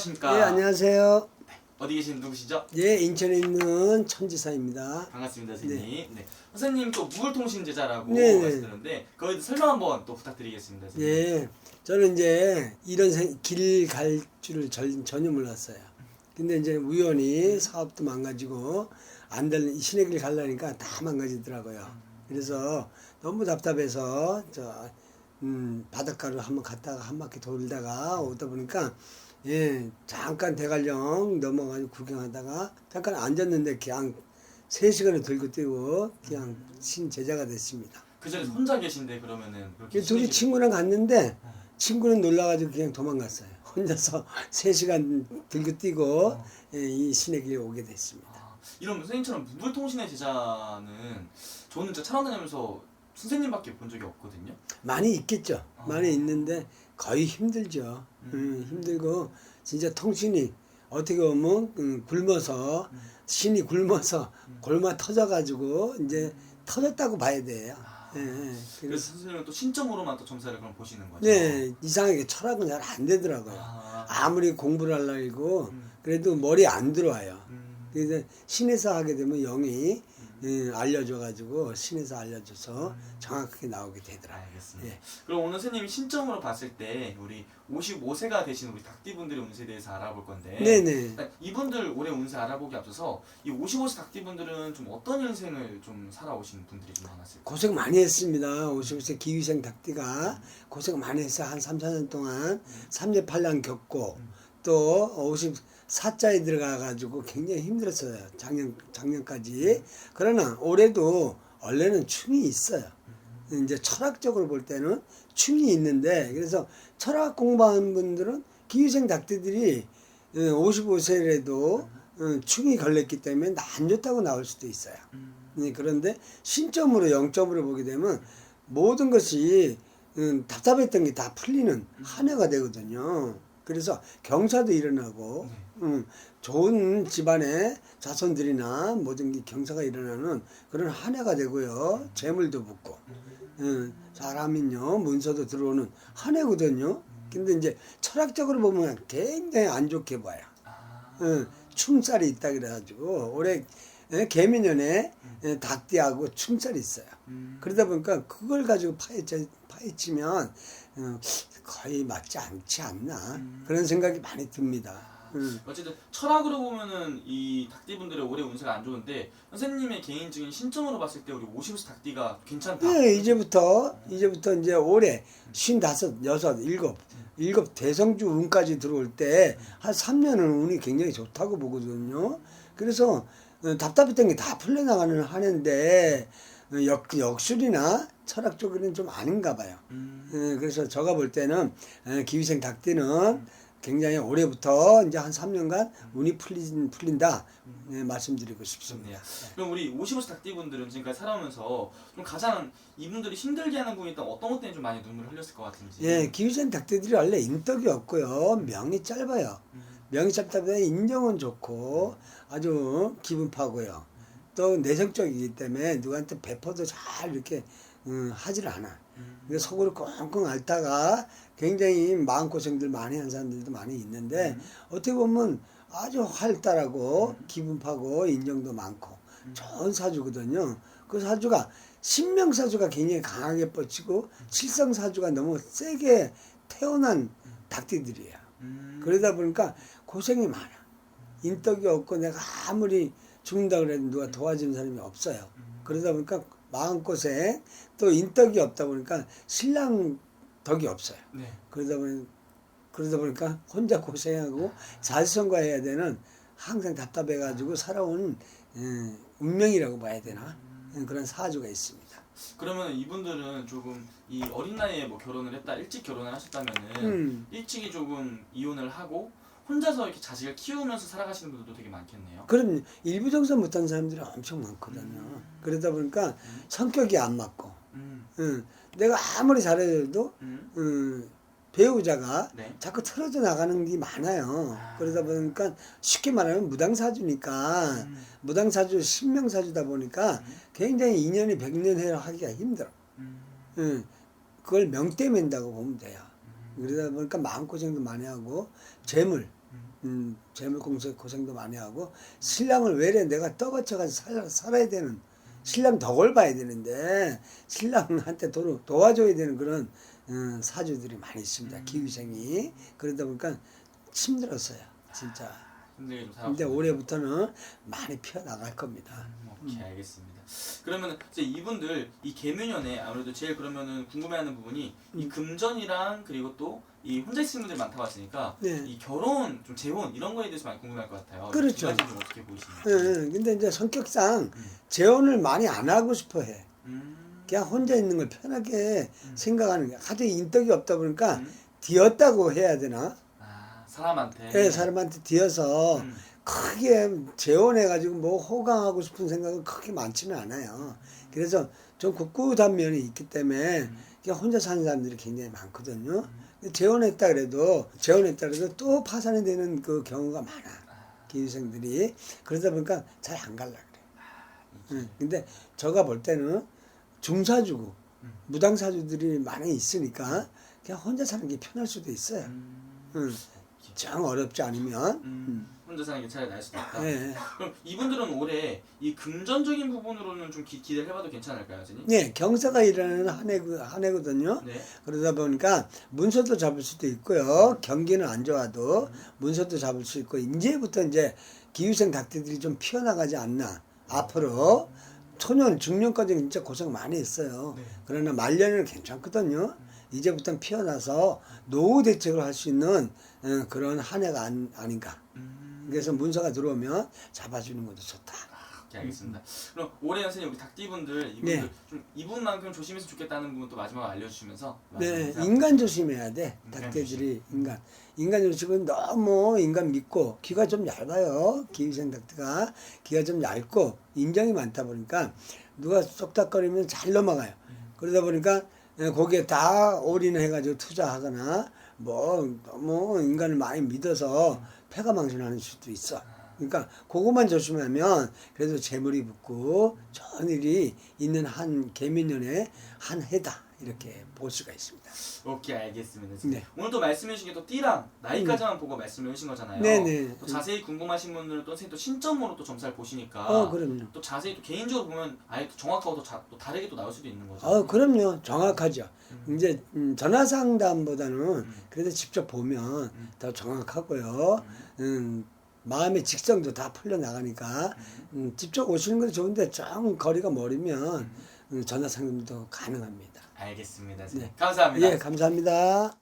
안녕하십니까. 예, 안녕하세요. 어디 계신 누구시죠? 예, 인천에 있는 천지사입니다. 반갑습니다, 선생님. 네. 선생님 또 무을통신제자라고 네, 네. 말씀드렸는데 거기도 설명 한번 또 부탁드리겠습니다, 선생님. 예, 저는 이제 이런 길 갈 줄을 전혀 몰랐어요. 근데 이제 우연히 사업도 망가지고 안 될 신의 길 가려니까 다 망가지더라고요. 그래서 너무 답답해서 바닷가로 한번 갔다가 한 바퀴 돌다가 오다 보니까 예, 잠깐 대관령 넘어가지고 구경하다가 잠깐 앉았는데 그냥 3시간을 들고 뛰고 그냥 신제자가 됐습니다. 그 전에 혼자 계신데 그러면은 그렇게 둘이 친구랑 갔는데 친구는 놀라가지고 그냥 도망갔어요. 혼자서 3시간 들고 뛰고 예, 이 신의 길에 오게 됐습니다. 이런 선생님처럼 무을통신의 제자는 저는 진짜 촬영 다니면서 선생님밖에 본 적이 없거든요. 많이 있겠죠. 많이 있는데 거의 힘들죠. 힘들고 진짜 통신이 어떻게 보면 굶어서 신이 굶어서 골마 터져가지고 이제 터졌다고 봐야 돼요. 예, 그래서 선생님은 또 신점으로만 또 점사를 그럼 보시는 거죠? 네, 이상하게 철학은 잘 안 되더라고요. 아무리 공부를 하려고 그래도 머리에 안 들어와요. 그래서 신에서 하게 되면 영이 알려줘가지고 신에서 알려줘서 정확하게 나오게 되더라고요. 알겠습니다. 예. 그럼 오늘 선생님이 신점으로 봤을 때 우리 55세가 되신 우리 닭띠분들의 운세에 대해서 알아볼 건데 네네. 이분들 올해 운세 알아보기 앞서서 이 55세 닭띠분들은 좀 어떤 인생을 좀 살아오신 분들이 좀 많았을까요? 고생 많이 했습니다. 50세 기위생 닭띠가 고생 많이 했어요. 한 3, 4년 동안 삼재팔랑 겪고 또 54자에 들어가가지고 굉장히 힘들었어요. 작년까지. 그러나 올해도 원래는 충이 있어요. 이제 철학적으로 볼 때는 충이 있는데 그래서 철학 공부하는 분들은 기위생 닭띠들이 55세라도 충이 걸렸기 때문에 안 좋다고 나올 수도 있어요. 그런데 신점으로 0점으로 보게 되면 모든 것이 답답했던 게 다 풀리는 한 해가 되거든요. 그래서 경사도 일어나고 좋은 집안의 자손들이나 모든 게 경사가 일어나는 그런 한 해가 되고요. 재물도 붙고 잘하면요 문서도 들어오는 한 해거든요. 근데 이제 철학적으로 보면 굉장히 안 좋게 봐요. 충살이 있다 그래가지고 올해 개미년에 닭띠하고 충살이 있어요. 그러다 보니까 그걸 가지고 파헤치면 거의 맞지 않지 않나 그런 생각이 많이 듭니다. 어쨌든 철학으로 보면은 이 닭띠분들의 올해 운세가 안 좋은데 선생님의 개인적인 신점으로 봤을 때 우리 50세 닭띠가 괜찮다. 네, 이제부터 이제 올해 55, 6, 7 대성주 운까지 들어올 때 한 3년은 운이 굉장히 좋다고 보거든요. 그래서 답답했던 게 다 풀려나가는 한 해인데 역술이나 철학 쪽에는 좀 아닌가 봐요. 그래서 제가 볼 때는 기위생 닭띠는 굉장히 올해부터 이제 한 3년간 운이 풀린다 말씀드리고 싶습니다. 그럼 우리 55세 닭띠분들은 지금까지 살아오면서 좀 가장 이분들이 힘들게 하는 부분이 있다면 어떤 것 때문에 좀 많이 눈물을 흘렸을 것 같은지. 예, 기위생 닭띠들이 원래 인덕이 없고요. 명이 짧아요. 명이 짧다 보니 인정은 좋고 아주 기분파고요. 또 내성적이기 때문에 누구한테 베퍼도 잘 이렇게 하질 않아. 그러니까 속으로 꽁꽁 앓다가 굉장히 마음고생들 많이 한 사람들도 많이 있는데 어떻게 보면 아주 활달하고 기분파고 인정도 많고 좋은 사주거든요. 그 사주가 신명사주가 굉장히 강하게 뻗치고 칠성사주가 너무 세게 태어난 닭띠들이에요. 그러다 보니까 고생이 많아. 인덕이 없고 내가 아무리 죽는다 그래도 누가 도와주는 사람이 없어요. 그러다 보니까 마음고생 또 인덕이 없다 보니까 신랑 덕이 없어요. 네. 그러다 보니까 혼자 고생하고 자수성가해야 되는 항상 답답해가지고 살아온 운명이라고 봐야 되나 그런 사주가 있습니다. 그러면 이분들은 조금 이 어린 나이에 뭐 결혼을 했다 일찍 결혼을 하셨다면은 일찍이 조금 이혼을 하고 혼자서 이렇게 자식을 키우면서 살아가시는 분들도 되게 많겠네요. 그럼 일부정산 못한 사람들이 엄청 많거든요. 그러다 보니까 성격이 안 맞고 내가 아무리 잘해도 배우자가 네. 자꾸 틀어져 나가는 게 많아요. 그러다 보니까 쉽게 말하면 무당사주니까 무당사주 신명사주다 보니까 굉장히 인연이 100년 하기가 힘들어. 그걸 명때맨다고 보면 돼요. 그러다 보니까 마음고생도 많이 하고 재물 재물공세 고생도 많이 하고 신랑을 외래 내가 떠받쳐가지고 살아야 되는 신랑 덕을 봐야 되는데 신랑한테 도와줘야 되는 그런 사주들이 많이 있습니다. 기후생이. 그러다 보니까 힘들었어요. 진짜. 힘들게 좀 근데 살아보셨네요. 올해부터는 많이 피어나갈 겁니다. 오케이, 알겠습니다. 그러면 이제 이분들 이 개묘년에 아무래도 제일 그러면은 궁금해하는 부분이 이 금전이랑 그리고 또 이 혼자 있는 분들 많다고 하시니까 네. 이 결혼, 좀 재혼 이런 거에 대해서 많이 궁금할 것 같아요. 그렇죠. 이 가지 좀 어떻게 보이시는지. 근데 이제 성격상 재혼을 많이 안 하고 싶어 해. 그냥 혼자 있는 걸 편하게 생각하는 게 하도 인덕이 없다 보니까 뒤었다고 해야 되나? 아, 사람한테. 예, 사람한테 뒤어서 크게 재혼해가지고 뭐 호강하고 싶은 생각은 크게 많지는 않아요. 그래서 좀 꿋꿋한 면이 있기 때문에 그냥 혼자 사는 사람들이 굉장히 많거든요. 재혼했다 그래도 또 파산이 되는 그 경우가 많아. 기후생들이. 그러다 보니까 잘 안 갈라 그래. 근데 제가 볼 때는 중사주고 무당사주들이 많이 있으니까 그냥 혼자 사는 게 편할 수도 있어요. 정 어렵지 않으면. 혼자 사는 게 차라리 나을 수도 있다. 네. 그럼 이분들은 올해 이 금전적인 부분으로는 좀 기대를 해봐도 괜찮을까요, 선생님? 네, 경사가 일어나는 한 해거든요. 네. 그러다 보니까 문서도 잡을 수도 있고요. 경기는 안 좋아도 문서도 잡을 수 있고 이제부터 이제 기후생 닭띠들이 좀 피어나가지 않나. 앞으로 초년, 중년까지 진짜 고생 많이 했어요. 네. 그러나 말년에는 괜찮거든요. 이제부터는 피어나서 노후 대책을 할 수 있는 그런 한 해가 아닌가. 그래서 문서가 들어오면 잡아주는 것도 좋다. 오케이, 알겠습니다. 그럼 올해 선생님 우리 닭띠분들 이분들 네. 좀 이분만큼 조심해서 좋겠다는 부분 또 마지막으로 알려주시면서 네, 마지막으로 인간 조심해야 돼. 인간 닭띠들이 인간 조심은 너무 인간 믿고 귀가 좀 얇아요. 기후생 닭띠가 귀가 좀 얇고 인정이 많다 보니까 누가 쏙닥거리면 잘 넘어가요. 그러다 보니까 거기에 다 올인해가지고 투자하거나 뭐 너무 인간을 많이 믿어서 패가망신하는 수도 있어. 그러니까 그것만 조심하면 그래도 재물이 붙고 좋은 일이 있는 한 개미년의 한 해다 이렇게 볼 수가 있습니다. 오케이, 알겠습니다. 네. 오늘 또 말씀해 주신 게 또 띠랑 나이까지만 보고 말씀해 주신 거잖아요. 네네. 또 자세히 궁금하신 분들은 또 선생님 또 신점으로 또 점사를 보시니까 그럼요. 또 자세히 또 개인적으로 보면 아예 정확하고 또 다르게 또 나올 수도 있는 거죠. 그럼요. 정확하죠. 이제 전화 상담보다는 그래도 직접 보면 더 정확하고요. 마음의 직성도 다 풀려 나가니까 직접 오시는 것도 좋은데 좀 거리가 멀으면 전화 상담도 가능합니다. 알겠습니다. 네. 감사합니다. 예, 감사합니다.